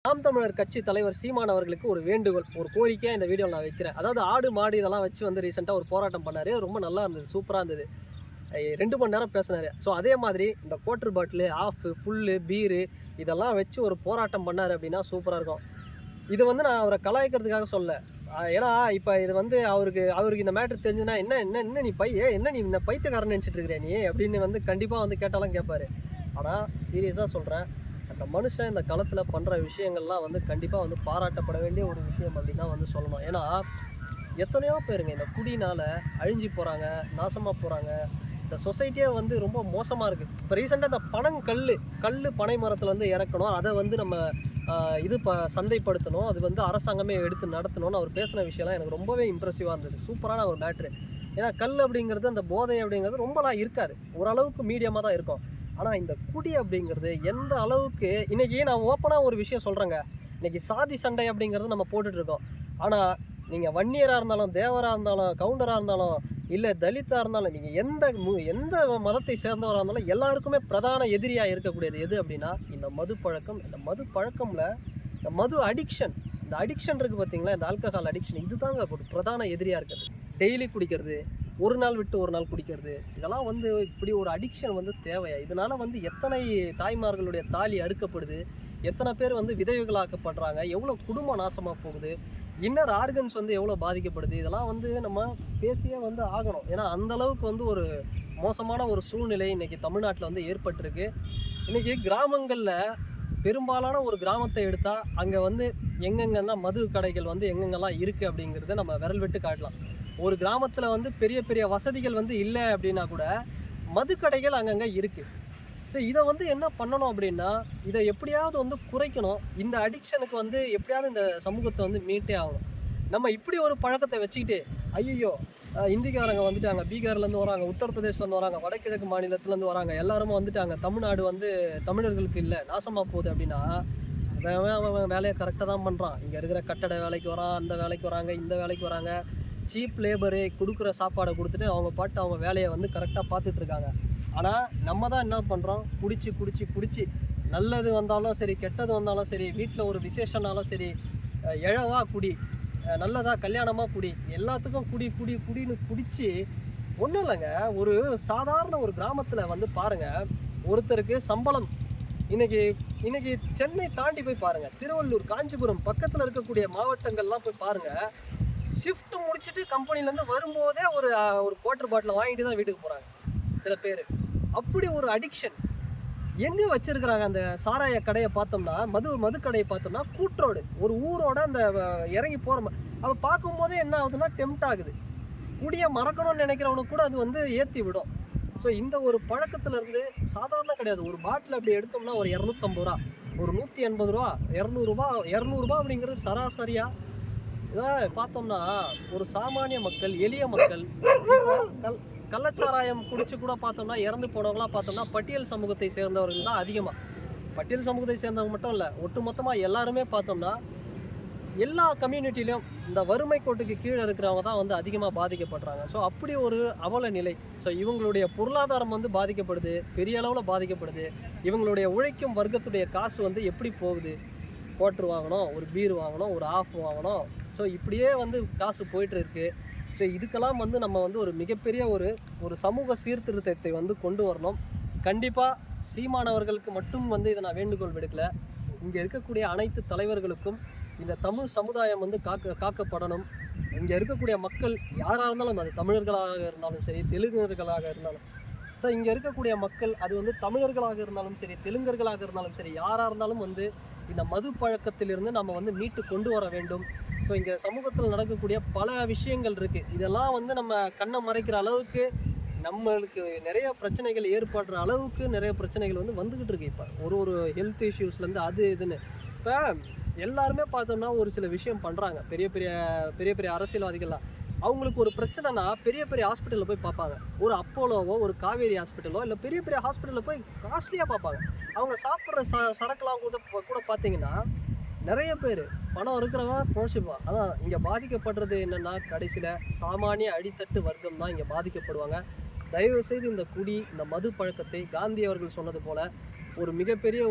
நாம் தமிழர் கட்சி தலைவர் சீமான் அவர்களுக்கு ஒரு வேண்டுகோள், ஒரு கோரிக்கையாக இந்த வீடியோவில் நான் வைக்கிறேன். அதாவது ஆடு மாடு இதெல்லாம் வச்சு வந்து ரீசெண்டாக ஒரு போராட்டம் பண்ணார். ரொம்ப நல்லா இருந்தது, சூப்பராக இருந்தது. 2 மணி நேரம் பேசினார். ஸோ அதே மாதிரி இந்த quarter bottle, half, full, beer இதெல்லாம் வச்சு ஒரு போராட்டம் பண்ணார் அப்படின்னா சூப்பராக இருக்கும். இது வந்து நான் அவரை கலாய்க்கிறதுக்காக சொல்ல. ஏன்னா இப்போ இது வந்து அவருக்கு இந்த மேட்ரு தெரிஞ்சுன்னா என்ன நீ என்ன நீ இந்த பைத்தியக்காரன் நினச்சிட்டு இருக்கிற நீ அப்படின்னு வந்து கண்டிப்பாக வந்து கேட்டாலும் கேட்பார். ஆனால் சீரியஸாக சொல்கிறேன், அந்த மனுஷன் இந்த களத்தில் பண்ணுற விஷயங்கள்லாம் வந்து கண்டிப்பாக வந்து பாராட்டப்பட வேண்டிய ஒரு விஷயம் அப்படின்னு தான் வந்து சொல்லணும். ஏன்னா எத்தனையோ பேருங்க இந்த குடினால் அழிஞ்சு போகிறாங்க, நாசமாக போகிறாங்க. இந்த சொசைட்டியே வந்து ரொம்ப மோசமாக இருக்குது. இப்போ ரீசெண்டாக இந்த கல் பனை மரத்தில் வந்து இறக்கணும், அதை வந்து நம்ம சந்தைப்படுத்தணும், அது வந்து அரசாங்கமே எடுத்து நடத்தணும்னு அவர் பேசின விஷயம்லாம் எனக்கு ரொம்பவே இம்ப்ரெசிவாக இருந்தது. சூப்பரான ஒரு மேட்ரு. ஏன்னா கல் அப்படிங்கிறது, அந்த போதை அப்படிங்கிறது ரொம்பலாம் இருக்காது, ஓரளவுக்கு மீடியமாக தான் இருக்கும். ஆனால் இந்த குடி அப்படிங்கிறது எந்த அளவுக்கு, இன்றைக்கி நான் ஓப்பனாக ஒரு விஷயம் சொல்கிறேங்க, இன்றைக்கி சாதி சண்டை அப்படிங்கிறது நம்ம போட்டுட்ருக்கோம். ஆனால் நீங்கள் வன்னியராக இருந்தாலும், தேவராக இருந்தாலும், கவுண்டராக இருந்தாலும், இல்லை தலித்தாக இருந்தாலும், நீங்கள் எந்த மதத்தை சேர்ந்தவராக இருந்தாலும் எல்லாருக்குமே பிரதான எதிரியாக இருக்கக்கூடியது எது அப்படின்னா இந்த மது பழக்கம். இந்த மது பழக்கமில் இந்த மது அடிக்ஷன், இந்த அடிக்ஷன் இருக்குது பார்த்தீங்களா, இந்த ஆல்கஹால் அடிக்ஷன், இதுதாங்க ஒரு பிரதான எதிரியாக இருக்குது. டெய்லி குடிக்கிறது, ஒரு நாள் விட்டு ஒரு நாள் குடிக்கிறது, இதெல்லாம் வந்து இப்படி ஒரு அடிக்ஷன் வந்து தேவையா? இதனால் வந்து எத்தனை தாய்மார்களுடைய தாலி அறுக்கப்படுது, எத்தனை பேர் வந்து விதவைகளாக்கப்படுறாங்க, எவ்வளோ குடும்பம் நாசமாக போகுது, இன்னர் ஆர்கன்ஸ் வந்து எவ்வளோ பாதிக்கப்படுது, இதெல்லாம் வந்து நம்ம பேசியே வந்து ஆகணும். ஏன்னா அந்தளவுக்கு வந்து ஒரு மோசமான ஒரு சூழ்நிலை இன்றைக்கி தமிழ்நாட்டில் வந்து ஏற்பட்டிருக்கு. இன்றைக்கி கிராமங்களில் பெரும்பாலான ஒரு கிராமத்தை எடுத்தால் அங்கே வந்து எங்கெங்கெல்லாம் மது கடைகள் வந்து எங்கெங்கெல்லாம் இருக்குது அப்படிங்கிறத நம்ம விரல் விட்டு காட்டலாம். ஒரு கிராமத்தில் வந்து பெரிய பெரிய வசதிகள் வந்து இல்லை அப்படின்னா கூட மதுக்கடைகள் அங்கங்கே இருக்குது. ஸோ இதை வந்து என்ன பண்ணணும் அப்படின்னா, இதை எப்படியாவது வந்து குறைக்கணும். இந்த அடிக்ஷனுக்கு வந்து எப்படியாவது இந்த சமூகத்தை வந்து மீட்டே ஆகணும். நம்ம இப்படி ஒரு பழக்கத்தை வச்சுக்கிட்டு ஐயோ இந்திக்காரங்க வந்துட்டாங்க, பீகார்லேருந்து வராங்க, உத்தரப்பிரதேஷ்லேருந்து வராங்க, வடகிழக்கு மாநிலத்துலேருந்து வராங்க, எல்லாருமே வந்துட்டாங்க, தமிழ்நாடு வந்து தமிழர்களுக்கு இல்லை, நாசமாக போகுது அப்படின்னா அவன் வேலையை கரெக்டாக தான் பண்ணுறான். இங்கே இருக்கிற கட்டட வேலைக்கு வரான், அந்த வேலைக்கு வராங்க, இந்த வேலைக்கு வராங்க, சீப் லேபரு கொடுக்குற சாப்பாடை கொடுத்துட்டு அவங்க பாட்டு அவங்க வேலையை வந்து கரெக்டாக பார்த்துட்ருக்காங்க. ஆனால் நம்ம தான் என்ன பண்ணுறோம், குடிச்சு நல்லது வந்தாலும் சரி, கெட்டது வந்தாலும் சரி, வீட்டில் ஒரு விசேஷனாலும் சரி, எழவா குடி, நல்லதா கல்யாணமாக குடி, எல்லாத்துக்கும் குடின்னு குடித்து ஒன்றும் இல்லைங்க. ஒரு சாதாரண ஒரு கிராமத்தில் வந்து பாருங்கள், ஒருத்தருக்கு சம்பளம் இன்னைக்கு சென்னை தாண்டி போய் பாருங்கள், திருவள்ளூர், காஞ்சிபுரம் பக்கத்தில் இருக்கக்கூடிய மாவட்டங்கள்லாம் போய் பாருங்கள், ஷிஃப்ட் முடிச்சுட்டு கம்பெனிலேருந்து வரும்போதே ஒரு குவார்ட்டர் பாட்டில் வாங்கிட்டு தான் வீட்டுக்கு போகிறாங்க சில பேர். அப்படி ஒரு அடிக்ஷன் எங்கே வச்சுருக்கிறாங்க. அந்த சாராய கடையை பார்த்தோம்னா, மது கடையை பார்த்தோம்னா கூட்ரோடு, ஒரு ஊரோட அந்த இறங்கி போகிற அவன் பார்க்கும்போதே என்ன ஆகுதுன்னா டெம்ட் ஆகுது. குடியை மறக்கணும்னு நினைக்கிறவனுக்கு கூட அது வந்து ஏற்றி விடும். ஸோ இந்த ஒரு பழக்கத்துலேருந்து சாதாரண கிடையாது. ஒரு பாட்டில் அப்படி எடுத்தோம்னா ஒரு 250 ரூபா, ஒரு 180 ரூபா, 200 ரூபா அப்படிங்கிறது சராசரியாக. இதான் பார்த்தோம்னா ஒரு சாமானிய மக்கள், எளிய மக்கள் கள்ளச்சாராயம் குடிச்சு கூட பார்த்தோம்னா இறந்து போனவங்களாம் பார்த்தோம்னா பட்டியல் சமூகத்தை சேர்ந்தவர்கள் தான் அதிகமாக. பட்டியல் சமூகத்தை சேர்ந்தவங்க மட்டும் இல்லை, ஒட்டுமொத்தமாக எல்லாருமே பார்த்தோம்னா எல்லா கம்யூனிட்டிலையும் இந்த வறுமை கோட்டுக்கு கீழே இருக்கிறவங்க தான் வந்து அதிகமாக பாதிக்கப்படுறாங்க. ஸோ அப்படி ஒரு அவல நிலை. ஸோ இவங்களுடைய பொருளாதாரம் வந்து பாதிக்கப்படுது, பெரிய அளவில் பாதிக்கப்படுது. இவங்களுடைய உழைக்கும் வர்க்கத்துடைய காசு வந்து எப்படி போகுது, குவார்ட்டர் வாங்கணும், ஒரு பீர் வாங்கணும், ஒரு ஆஃப் வாங்கணும். ஸோ இப்படியே வந்து காசு போயிட்டு இருக்கு. ஸோ இதுக்கெல்லாம் வந்து நம்ம வந்து ஒரு மிகப்பெரிய ஒரு சமூக சீர்திருத்தத்தை வந்து கொண்டு வரணும். கண்டிப்பாக சீமானவர்களுக்கு மட்டும் வந்து இதை நான் வேண்டுகோள் விடுக்கல, இங்கே இருக்கக்கூடிய அனைத்து தலைவர்களுக்கும் இந்த தமிழ் சமுதாயம் வந்து காக்கப்படணும். இங்கே இருக்கக்கூடிய மக்கள் யாராக இருந்தாலும், அது தமிழர்களாக இருந்தாலும் சரி, தெலுங்கர்களாக இருந்தாலும், ஸோ இங்கே இருக்கக்கூடிய மக்கள் அது வந்து தமிழர்களாக இருந்தாலும் சரி, தெலுங்கர்களாக இருந்தாலும் சரி, யாராக இருந்தாலும் வந்து இந்த மது பழக்கத்திலிருந்து நம்ம வந்து மீட்டு கொண்டு வர வேண்டும். ஸோ இங்கே சமூகத்தில் நடக்கக்கூடிய பல விஷயங்கள் இருக்குது, இதெல்லாம் வந்து நம்ம கண்ணை மறைக்கிற அளவுக்கு, நம்மளுக்கு நிறைய பிரச்சனைகள் ஏற்படுற அளவுக்கு நிறைய பிரச்சனைகள் வந்து வந்துக்கிட்டு இருக்கு. இப்போ ஒரு ஹெல்த் இஷ்யூஸ்லேருந்து அது இதுன்னு இப்போ எல்லாருமே பார்த்தோம்னா ஒரு சில விஷயம் பண்ணுறாங்க. பெரிய பெரிய அரசியல்வாதிகள்லாம் அவங்களுக்கு ஒரு பிரச்சனைனா பெரிய ஹாஸ்பிட்டலில் போய் பார்ப்பாங்க. ஒரு அப்போலோவோ, ஒரு காவேரி ஹாஸ்பிட்டலோ, இல்லை பெரிய ஹாஸ்பிட்டலில் போய் காஸ்ட்லியாக பார்ப்பாங்க. அவங்க சாப்பிட்ற சரக்குலாம் கூட பார்த்தீங்கன்னா நிறைய பேர் பணம் இருக்கிறவன் குறைச்சிப்பான். அதான் இங்கே பாதிக்கப்படுறது என்னென்னா கடைசியில் சாமானிய அடித்தட்டு வர்க்கம் தான் இங்கே பாதிக்கப்படுவாங்க. தயவுசெய்து இந்த குடி, இந்த மது பழக்கத்தை காந்தி அவர்கள் சொன்னது போல் ஒரு மிகப்பெரிய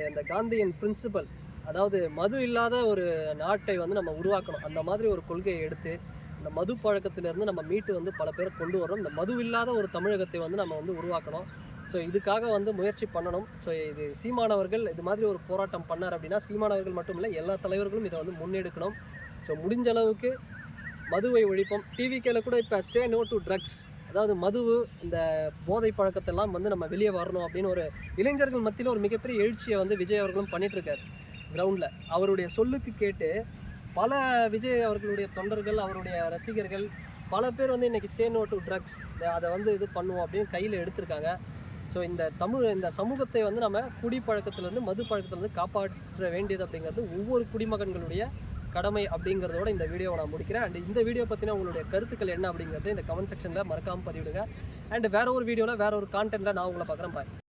அந்த காந்தியின் பிரின்சிபல், அதாவது மது இல்லாத ஒரு நாட்டை வந்து நம்ம உருவாக்கணும். அந்த மாதிரி ஒரு கொள்கையை எடுத்து இந்த மது பழக்கத்திலிருந்து நம்ம மீட்டு வந்து பல பேரை கொண்டு வரணும். இந்த மது இல்லாத ஒரு தமிழகத்தை வந்து நம்ம வந்து உருவாக்கணும். ஸோ இதுக்காக வந்து முயற்சி பண்ணணும். ஸோ இது சீமானவர்கள் இது மாதிரி ஒரு போராட்டம் பண்ணார் அப்படின்னா சீமானவர்கள் மட்டும் இல்லை, எல்லா தலைவர்களும் இதை வந்து முன்னெடுக்கணும். ஸோ முடிஞ்ச அளவுக்கு மதுவை ஒழிப்போம். டிவிக்கேல கூட இப்போ சே நோ டு ட்ரக்ஸ், அதாவது மது, இந்த போதை பழக்கத்தெல்லாம் வந்து நம்ம வெளியே வரணும் அப்படின்னு ஒரு இளைஞர்கள் மத்தியில் ஒரு மிகப்பெரிய எழுச்சியை வந்து விஜய் அவர்களும் பண்ணிகிட்ருக்காரு கிரவுண்டில். அவருடைய சொல்லுக்கு கேட்டு பல விஜய் அவர்களுடைய தொண்டர்கள், அவருடைய ரசிகர்கள் பல பேர் வந்து இன்றைக்கி சே நோ டு ட்ரக்ஸ், அதை வந்து இது பண்ணுவோம் அப்படின்னு கையில் எடுத்திருக்காங்க. ஸோ இந்த சமூகத்தை வந்து நம்ம குடிப்பழக்கத்திலேருந்து மது பழக்கத்திலேருந்து காப்பாற்ற வேண்டியது அப்படிங்கிறது ஒவ்வொரு குடிமகன்களுடைய கடமை அப்படிங்கிறதோட இந்த வீடியோவை நான் முடிக்கிறேன். அண்ட் இந்த வீடியோ பற்றின உங்களுடைய கருத்துக்கள் என்ன அப்படிங்கிறது இந்த கமெண்ட் செக்ஷனில் மறக்காமல் பதிவிடுங்க. அண்ட் வேற ஒரு வீடியோவில் வேற ஒரு கான்டென்ட்டில் நான் உங்களை பார்க்குறேன். பாய்.